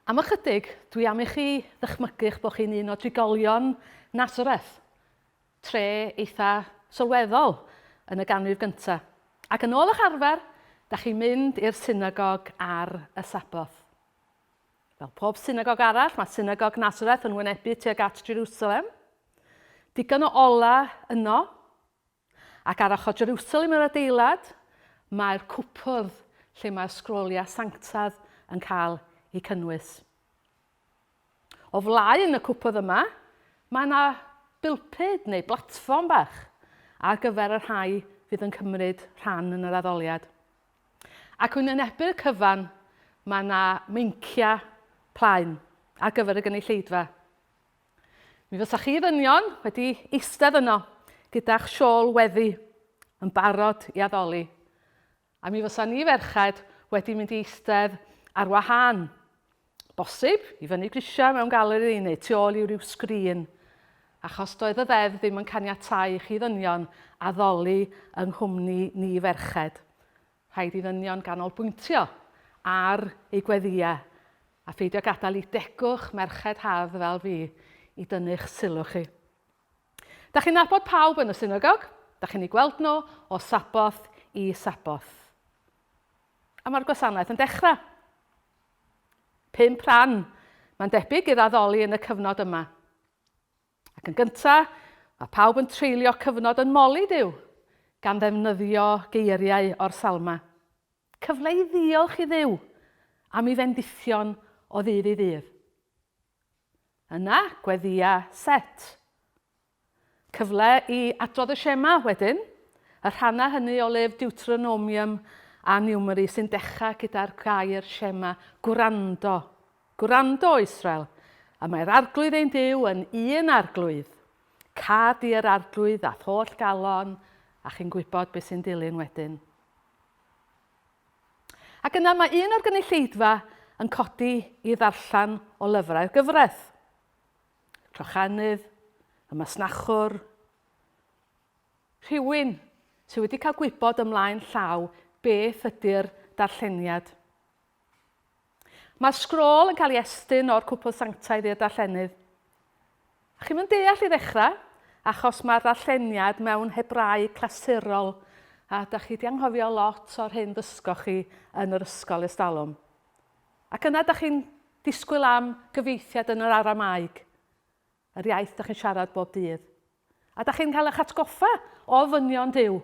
Am ychydig, dwi am i chi ddychmygu'ch bod chi'n un o drigolion Nasareth, tre eitha sylweddol yn y ganrif gyntaf. Ac yn ôl eich arfer, da chi'n mynd i'r synagog ar y Saboth. Fel pob synagog arall, mae synagog Nasareth yn wynebu tuag at Jerusalem. Digon o ola yno, ac ar ochr Jerusalem yr adeilad, mae'r cwpwrdd lle mae'r sgroliau sanctaidd yn cael ei cynnwys. O flaen y cwpwrdd yma, mae yna bilpyd neu blatfform bach ar gyfer y rhai fydd yn cymryd rhan yn yr addoliad. Ac yn wynebu'r cyfan, mae yna meincia plaen ar gyfer y gynulleidfa. Mi fysach chi ddynion wedi eistedd yno gyda'ch siôl weddi yn barod i addoli. A mi fysa ni ferched wedi mynd i eistedd ar wahân. Bosib i fyny grisiau mewn galeri neu tu ôl i ryw sgrin, achos doedd y ddeddf ddim yn caniatáu chi ddynion addoli yng nghwmni ni ferched. Rhaid i ddynion ganolbwyntio ar ei gweddiau a pheidio gadael i degwch merched hardd fel fi i dynnu'ch sylw chi. Da chi'n nabod pawb yn y synagog, da chi'n ei gweld nhw o Saboth i Saboth. A mae'r gwasanaeth yn dechrau. 5 rhan, mae'n debyg i'r addoli yn y cyfnod yma. Ac yn gyntaf, mae pawb yn treulio cyfnod yn moli Duw, gan ddefnyddio geiriau o'r salma. Cyfle i ddiolch i Dduw am ei fendithion o ddydd i ddydd. Yna, gweddiau set. Cyfle i adrodd y siema wedyn, y rhannau hynny o lyfr Deuteronomium a Niwmeri sy'n dechrau gyda'r gair siema gwrando. Gwrando o Israel. A mae'r arglwydd ein Duw yn un arglwydd. Cad i'r arglwydd a holl galon, a chi'n gwybod beth sy'n dilyn wedyn. Ac yna mae un o'r gynulleidfa yn codi i ddarllen o lyfrau'r gyfraith. Crochannydd, y masnachwr, rhywun sydd wedi cael gwybod ymlaen llaw beth ydy'r darlleniad. Mae'r sgrôl yn cael ei estyn o'r cwpwrdd sanctaidd i'r darllenydd. A chi'n mynd deall i ddechrau, achos mae'r darlleniad mewn Hebraeg clasurol, a da chi wedi anghofio lot o'r hyn ddysgoch chi yn yr ysgol ystalwm. Ac yna da chi'n disgwyl am gyfieithiad yn yr Aramaeg, yr iaith da chi'n siarad bob dydd. A da chi'n cael eich atgoffa o ddynion Duw.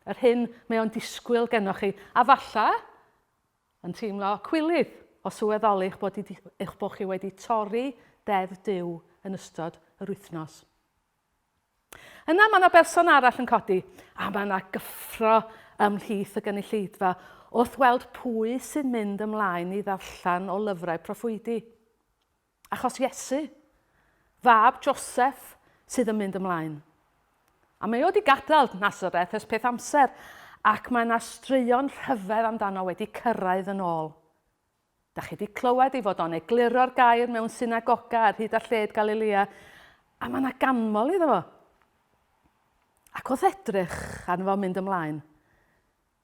Yr hyn mae o'n disgwyl gennych chi, a falla yn teimlo cwilydd o sylweddoli eich bod chi wedi torri deddf Duw yn ystod yr wythnos. Yna mae yna berson arall yn codi, a mae yna gyffro ymhlith y gynulleidfa wrth weld pwy sy'n mynd ymlaen i ddarllen o lyfrau proffwydi. Achos Iesu, fab Joseph, sydd yn mynd ymlaen. A mae wedi gadael Nasareth ers peth amser, ac mae yna straeon rhyfedd amdano wedi cyrraedd yn ôl. Da chi wedi clywed ei fod o'n egluro'r gair mewn synagoga ar hyd a lled Galilea, a mae yna ganmol iddo fo. Ac wrth edrych arno fo mynd ymlaen,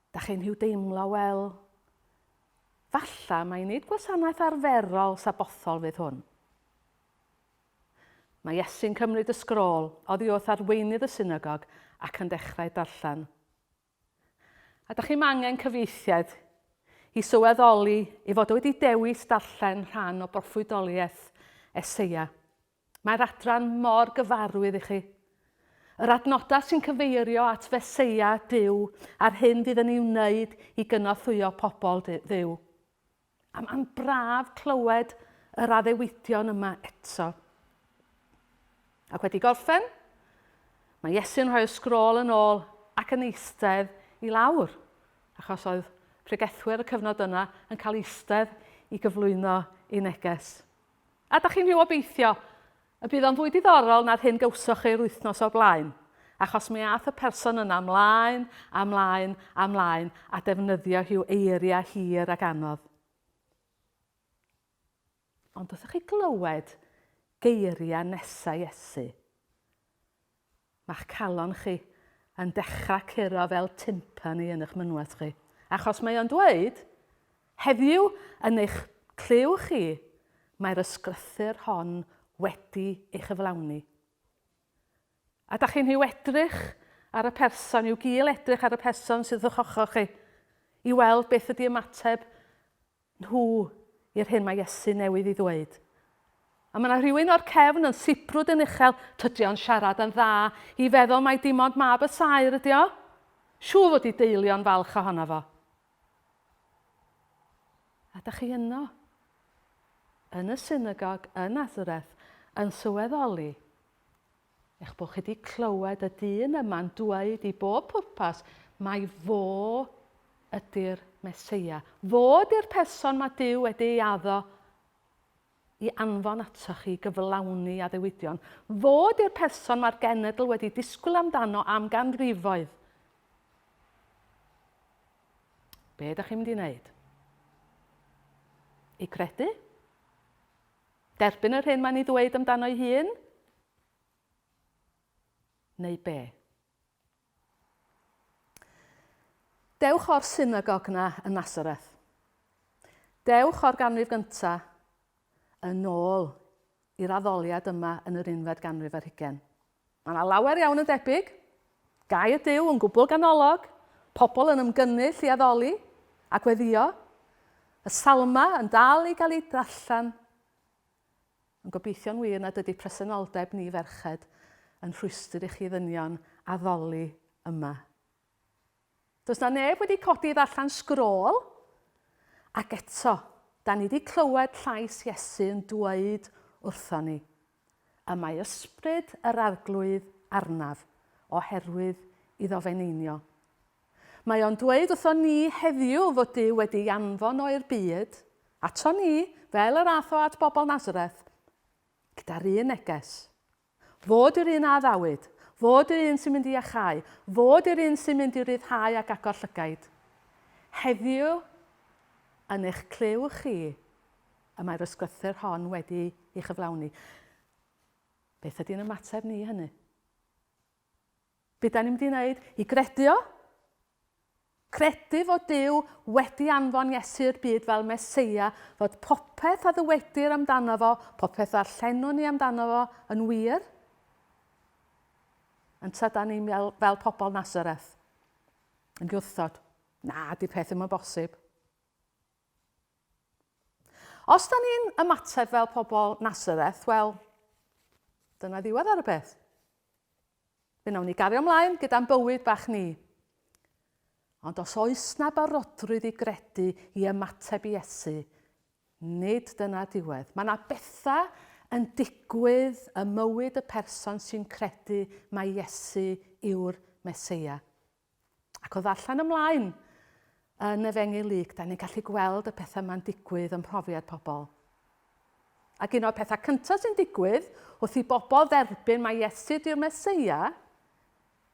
da chi'n rhyw deimlo, wel, falla mae nid gwasanaeth arferol sabothol fydd hwn. Mae Iesu'n cymryd y sgrôl oddi wrth arweinydd y synagog ac yn dechrau darllen. A da chi'n angen cyfieithiad i sylweddoli ei fod wedi dewis darllen rhan o broffwydoliaeth Eseia. Mae'r adran mor gyfarwydd i chi. Yr adnodau sy'n cyfeirio at Feseia Duw a'r hyn fydd yn ei wneud i gynorthwyo pobl Dduw. A mae'n braf clywed yr addewidion yma eto. Ac wedi gorffen, mae Iesu'n rhoi y sgrôl yn ôl ac yn eistedd i lawr, achos oedd pregethwyr y cyfnod yna yn cael eistedd i gyflwyno ei neges. A da chi'n rhyw obeithio, y bydd o'n fwy diddorol na'r hyn gawsoch chi'r wythnos o blaen, achos mi aeth y person yna ymlaen, a defnyddio rhyw eiriau hir ac anodd. Ond ydych chi glywed geiriau nesaf Iesu? Ma'ch calon chi yn dechrau curo fel timpani yn eich mynwent chi. Achos mae o'n dweud, heddiw yn eich clywch chi, mae'r ysgrythyr hon wedi ei chyflawni. A da chi'n hiw edrych ar y person, i'w gil edrych ar y person sydd o'ch ochr chi, i weld beth ydy ymateb nhw i'r hyn mae Iesu newydd i ddweud. A mae yna rhywun o'r cefn yn sibrwd yn uchel, tydi o'n siarad yn dda, i feddwl mai dim ond mab y saer ydi o. Siŵr fod i deuluo'n falch ohono fo. A da chi yno, yn y synagog yn Nasareth, yn sylweddoli, eich bod chi wedi clywed y dyn yma'n dweud i bob pwrpas, mai fo ydy'r Meseia. Fo ydy'r person mae Duw wedi ei addo i anfon atoch chi gyflawni a ddiwydion. Fo ydy'r person mae'r genedl wedi disgwyl amdano am ganrifoedd. Be ydych chi'n mynd i wneud? I credu? Derbyn yr hyn mae'n ei ddweud amdano ei hun? Neu be? Dewch o'r synagog na yn Nasareth. Dewch o'r ganrif gyntaf yn ôl i'r addoliad yma yn yr 11 ganrif. Mae yna lawer iawn yn debyg, gai y Duw yn gwbl ganolog, pobl yn ymgynnull i addoli a gweddio, y salma yn dal i gael ei darllen, yn gobeithio'n wir nad ydy presenoldeb ni ferched yn rhwystr i chi ddynion addoli yma. Does na neb wedi codi i ddarllen sgrôl, ac eto, da ni wedi clywed llais Iesu yn dweud wrthon ni, y mae ysbryd yr arglwydd arnaf oherwydd iddo feneinio. Mae o'n dweud wrthon ni heddiw fod Duw wedi anfon o'r byd, ato ni, fel yr ath o at bobl Nasareth, gyda'r un neges. Fod yw'r un a ddawyd, fod yw'r un sy'n mynd i achau, fod yw'r un sy'n mynd i ryddhau ac agor llygaid. Heddiw, yn eich clyw chi, y mae'r ysgrythyr hon wedi ei chyflawni. Beth ydy'n ymateb ni hynny? Be da ni'n mynd i wneud? I gredu o? Credu fod Duw wedi anfon Iesu'r byd fel Meseia, fod popeth a ddywedir amdano fo, popeth a'r llenwn ni amdano fo yn wir? Yn da ni fel pobl Nasareth. Yn gwrthod, na, di peth ddim yn bosib. Os da ni'n ymateb fel pobl Nasareth, wel, dyna ddiwedd ar y peth. Fe nawn ni gario ymlaen gyda'n bywyd bach ni. Ond os oes na barodrwydd i gredu i ymateb i Iesu, nid dyna diwedd. Mae yna bethau yn digwydd y mywyd y person sy'n credu mae Iesu yw'r Meseia. Ac o ddarllen ymlaen yn Efengylig, da ni'n gallu gweld y pethau yma'n digwydd yn profiad pobl. Ac un o'r pethau cyntaf sy'n digwydd wrth i bobl dderbyn mae Iesu yw'r Meseia,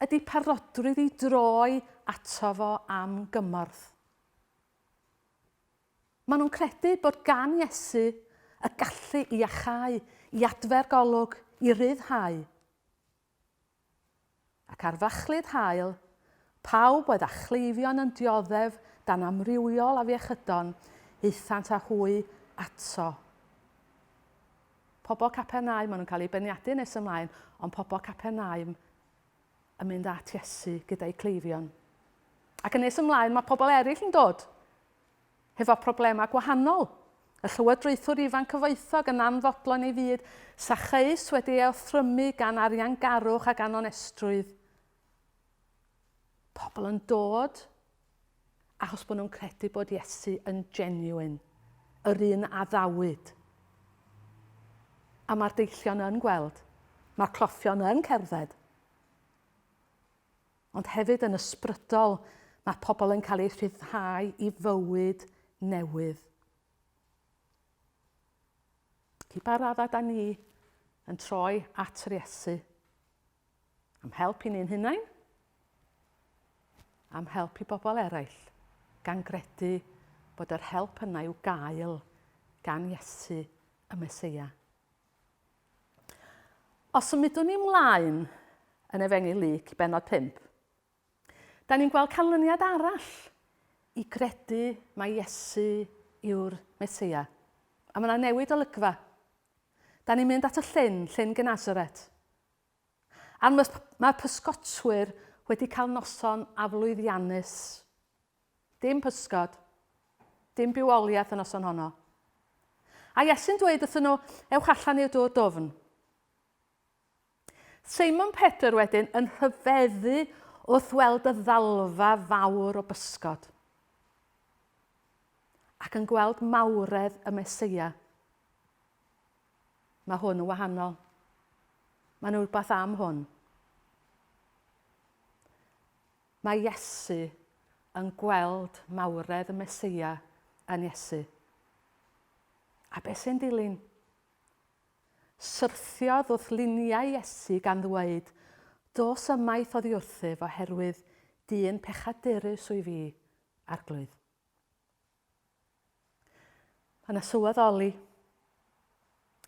ydy parodrwydd i droi ato fo am gymorth. Maen nhw'n credu bod gan Iesu y gallu i achau, i adfer golwg, i ryddhau. Ac ar fachlyd hael, pawb oedd â chleifion yn dioddef dan amrywiol a fiechydon, eithant a hwy ato. Pobl Chapernaum, maen nhw'n cael eu beirniadu nes ymlaen, ond pobl Chapernaum yn mynd at Iesu gyda'i cleifion. Ac yn nes ymlaen, mae pobl eraill yn dod hefo problemau gwahanol. Y llywodraethwr ifanc cyfoethog yn anfodlon ei fyd, Sacheus wedi ei wrthrymu gan arian garwch ac anonestrwydd. Pobl yn dod achos bod nhw'n credu bod Iesu yn genuine, yr un addawyd. A mae'r deillion yn gweld, mae'r cloffion yn cerdded. Ond hefyd yn ysbrydol, mae pobl yn cael eu rhyddhau i fywyd newydd. I ba raddau da ni yn troi at yr Iesu? Am help i ni'n hunain? Am help i bobl eraill, gan gredu bod yr help yna i'w gael gan Iesu y Meseia. Os ymwydwn ni ymlaen yn Efengylig benod 5, da ni'n gweld canlyniad arall i credu mae Iesu yw'r Meseia. A mae yna newid olygfa. Da ni'n mynd at y llyn Nasareth. A mae pysgotwyr wedi cael noson aflwyddiannus. Dim pysgod, dim bywoliaeth yn noson honno. A Iesu'n dweud wrthyn nhw, ewch allan i'r dŵr dofn. Seimon Pedr wedyn yn rhyfeddu wrth weld y ddalfa fawr o bysgod. Ac yn gweld mawredd y Meseia. Mae hwn yn wahanol. Mae nhw rhywbeth am hwn. Mae Iesu yn gweld mawredd y Meseia yn Iesu. A beth sy'n dilyn? Syrthiodd wrth luniau Iesu gan ddweud, dos ymaith oddi wrthyf oherwydd dyn pechadurus o'i fi arglwydd. Yn y sylweddoli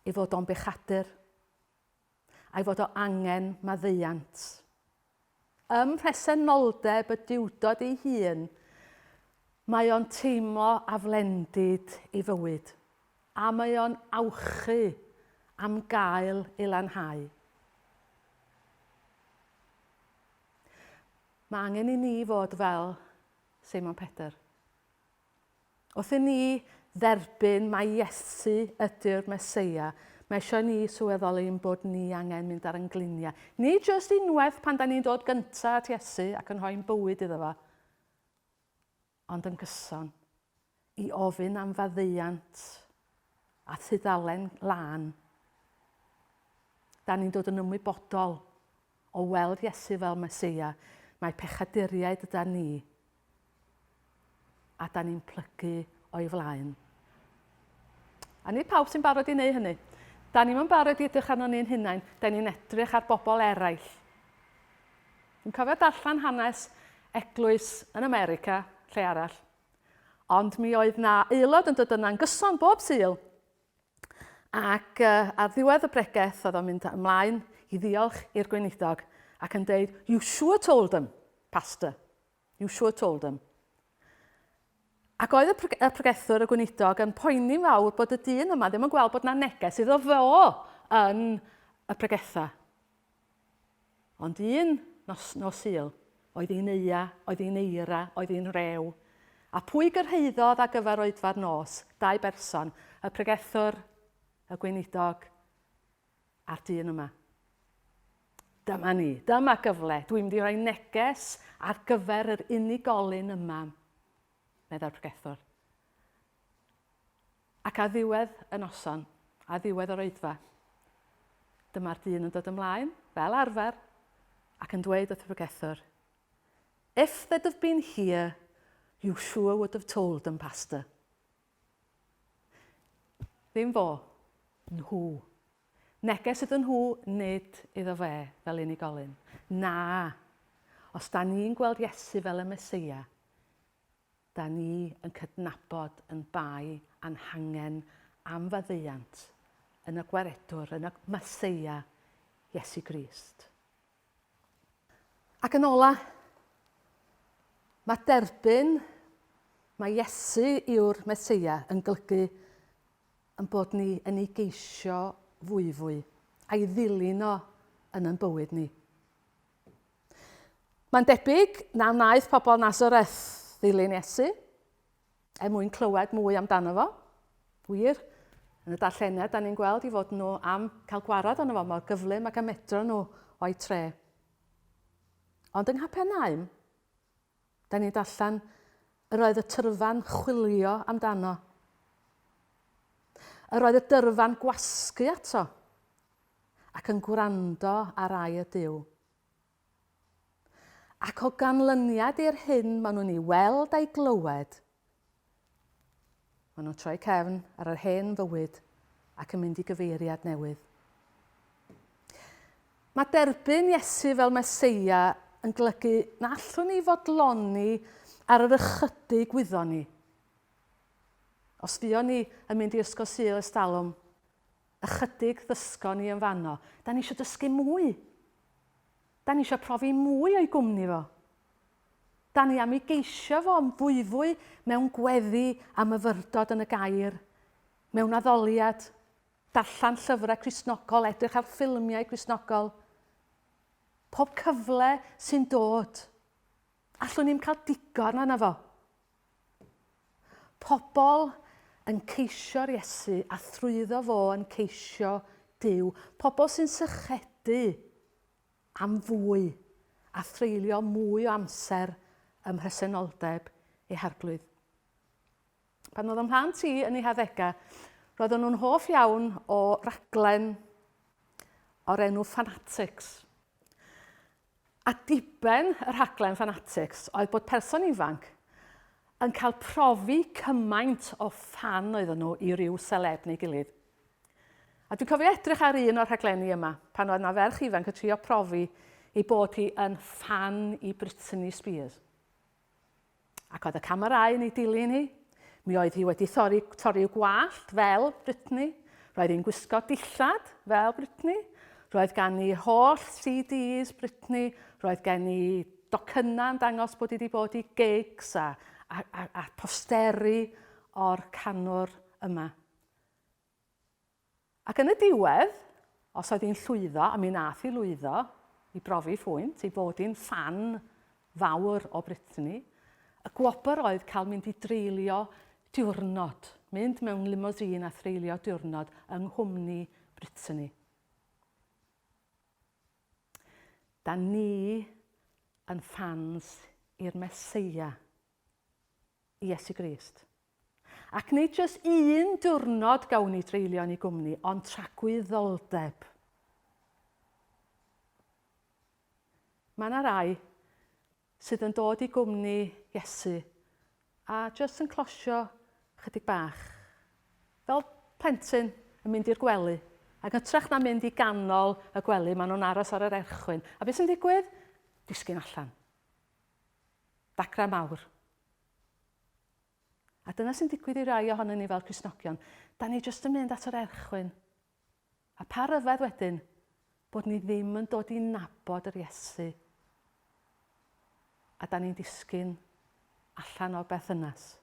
i fod o'n bechadur a'i fod o angen maddeuant. Ym mhresenoldeb y diwdod ei hun, mae o'n teimlo aflendid i fywyd. A mae o'n awchu am gael i lanhau. Mae angen i ni fod fel Seimon Pedr. Wrth i ni dderbyn mae Iesu ydy'r Meseia, mae eisiau ni sylweddoli bod ni angen mynd ar yngluniau. Ni jyst unwaith pan da ni'n dod gyntaf at Iesu ac yn rhoi'n bywyd iddo fo, ond yn gyson i ofyn am faddeuant a thudalen lân. Da ni'n dod yn ymwybodol o weld Iesu fel Meseia. Mae pechaduriaid yda ni. A da ni'n plygu o'i flaen. A nid pawb sy'n barod i wneud hynny. Da ni'n barod i edrych arno ni'n hunain. Da ni'n edrych ar bobl eraill. Dwi'n cofio darllen hanes eglwys yn America, lle arall. Ond mi oedd na aelod yn dod yna'n gyson bob Sul. Ac ar ddiwedd y bregeth oedd o'n mynd ymlaen i ddiolch i'r gweinidog ac yn deud, you sure told them, pastor. You sure told them. Ac oedd y pregethwr y gweinidog yn poeni fawr bod y dyn yma ddim yn gweld bod na neges iddo fo yn y pregetha. Ond un nos Sul, oedd hi'n eia, oedd hi'n eira, oedd hi'n rew. A pwy gyrhaeddodd ar gyfer oedfa'r nos? 2 berson, y pregethwr, y gweinidog, a'r dyn yma. Dyma ni, dyma gyfle. Dwi'n mynd i roi neges ar gyfer yr unigolyn yma, medda'r pregethwr. Ac a ddiwedd y noson, a ddiwedd yr oedfa, dyma'r dyn yn dod ymlaen, fel arfer, ac yn dweud wrth y pregethwr, if they'd have been here, you sure would have told them, pastor. Ddim fo, nhw. Neges ydyn nhw, nid iddo fe fel unigolyn. Na, os da ni'n gweld Iesu fel y Meseia, da ni yn cydnabod yn bai anhangen am faddeuant yn y gwaredwr, yn y Meseia Iesu Grist. Ac yn ola, mae derbyn, mae Iesu yw'r Meseia yn golygu yn bod ni yn ei geisio fwy, a'i ddilyn o yn bywyd ni. Mae'n debyg na wnaeth pobl Nasareth ddilyn Iesu, mwyn clywed mwy amdano fo. Wir, yn y darllenau, da ni'n gweld i fod nhw am cael gwarad ono fo, mor gyflym ac amedro nhw o'i tre. Ond yng Chapernaum, da ni'n darllen yr oedd y tyrfan chwilio amdano. Yr oedd y dyrfan gwasgu ato ac yn gwrando ar rai y Duw. Ac o ganlyniad i'r hyn maen nhw'n ei weld a'i glywed, maen nhw'n troi cefn ar yr hen fywyd ac yn mynd i gyfeiriad newydd. Mae derbyn Iesu fel Meseia yn golygu na allwn ni fodloni ar yr ychydig wyddon ni. Os fuon ni yn mynd i ysgol Sul Ystalwm, ychydig ddysgon ni yn fanno, da ni eisiau dysgu mwy. Da ni eisiau profi mwy o'i gwmni fo. Da ni am ei geisio fo am fwy mewn gweddi am y fyrdod yn y gair, mewn addoliad, darllen llyfrau Cristnogol, edrych ar ffilmiau Cristnogol. Pob cyfle sy'n dod, allwn ni'n cael digon yna fo. Pobl yn ceisio'r Iesu a thrwyddo fo yn ceisio Duw. Pobl sy'n sychedu am fwy a threulio mwy o amser ym mhresenoldeb eu harglwydd. Pan oedd ymhlant i yn ei haddegau, roedden nhw'n hoff iawn o raglen o'r enw Fanatics. A diben y rhaglen Fanatics oedd bod person ifanc yn cael profi cymaint o ffan oedden nhw i ryw seleb neu gilydd. A dwi'n cofio edrych ar un o'r rhaglenni yma, pan oedd yna ferch ifanc yn trio profi ei bod hi yn ffan i Britney Spears. Ac oedd y camerâu yn ei dilyn hi. Mi oedd hi wedi torri'w gwallt fel Britney. Roedd hi'n gwisgo dillad fel Britney. Roedd gan i holl CDs Britney. Roedd gen i docynnau'n dangos bod hi wedi bod i gigs a posteri o'r canwr yma. Ac yn y diwedd, os oedd hi'n llwyddo, a mi nath hi lwyddo i brofi phwynt, i bod hi'n ffan fawr o Britney, y gwobr oedd cael mynd i dreulio diwrnod, mynd mewn limousine a threulio diwrnod yng nghwmni Britney. Da ni yn ffans i'r Meseia, Iesu Grist. Ac nid jyst un diwrnod gawn ni dreulio yn ei gwmni, ond tragwyddoldeb. Mae yna rai sydd yn dod i gwmni Iesu a jyst yn closio chydig bach. Fel plentyn yn mynd i'r gwely, ac yn trech na mynd i ganol y gwely, maen nhw'n aros ar yr erchwyn. A beth sy'n digwydd? Disgyn allan. Dacra mawr. A dyna sy'n digwydd i rai ohonyn ni fel Cristnogion. Da ni jyst yn mynd at yr erchwyn. A pa ryfedd wedyn bod ni ddim yn dod i nabod yr Iesu. A da ni'n disgyn allan o'r berthynas.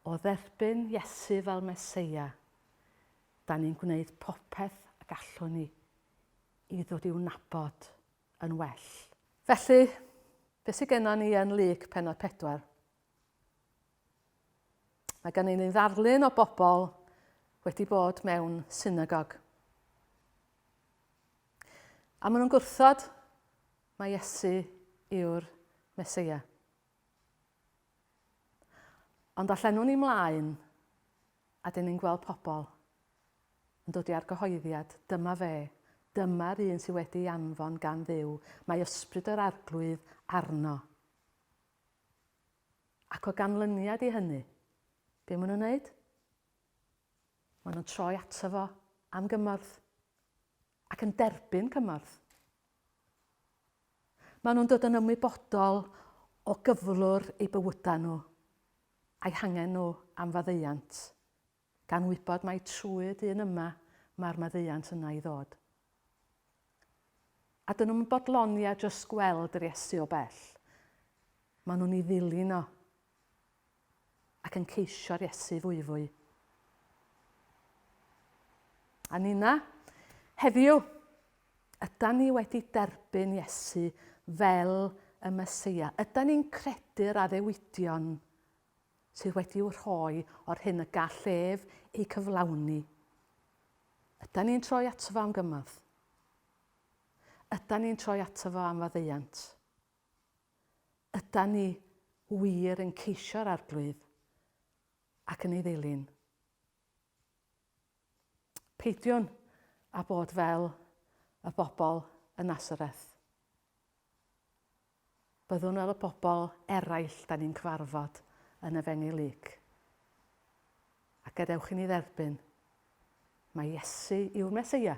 O dderbyn Iesu fel Meseia, da ni'n gwneud popeth y gallwn ni i ddod i'w nabod yn well. Felly, beth sydd gennym ni yn Lyc pennod 4? Mae gen i ni ddarlun o bobl wedi bod mewn synagog. A maen nhw'n gwrthod mae Iesu yw'r Meseia. Ond allan nhw'n i mlaen, a dyn ni'n gweld pobl yn dod i argyhoeddiad, dyma fe, dyma'r un sydd wedi anfon gan Dduw, mae ysbryd yr arglwydd arno. Ac o ganlyniad i hynny, be maen nhw'n wneud? Maen nhw'n troi ato fo am gymorth ac yn derbyn cymorth. Maen nhw'n dod yn ymwybodol o gyflwr eu bywydau nhw a'i hangen nhw am faddeuant, gan wybod mai trwy'r dyn yma mae'r maddeuant yna i ddod. A dyn nhw'n bodlonia jyst gweld yr Iesu o bell. Maen nhw'n ei ddilyn o ac yn ceisio'r Iesu fwy. A nina, heddiw, ydan ni wedi derbyn Iesu fel y Meseia. Ydan ni'n credu'r addewidion sydd wedi i'w rhoi o'r hyn y gall ef ei cyflawni. Ydan ni'n troi ato fo am gymorth. Ydan ni'n troi ato fo am faddeuant. Ydan ni wir yn ceisio'r arglwydd ac yn ei ddilyn. Peidiwn a bod fel y bobl y Nasareth. Byddwn fel y bobl eraill da ni'n cyfarfod yn y fenni Lyc. A gadewch i ni dderbyn, mae Iesu yw'r Meseia,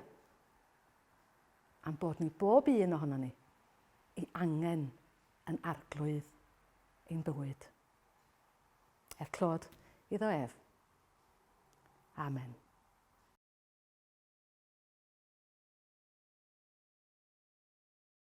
am bod ni bob un ohono ni i angen yn arglwydd ein bywyd. Clod iddo ef. Amen.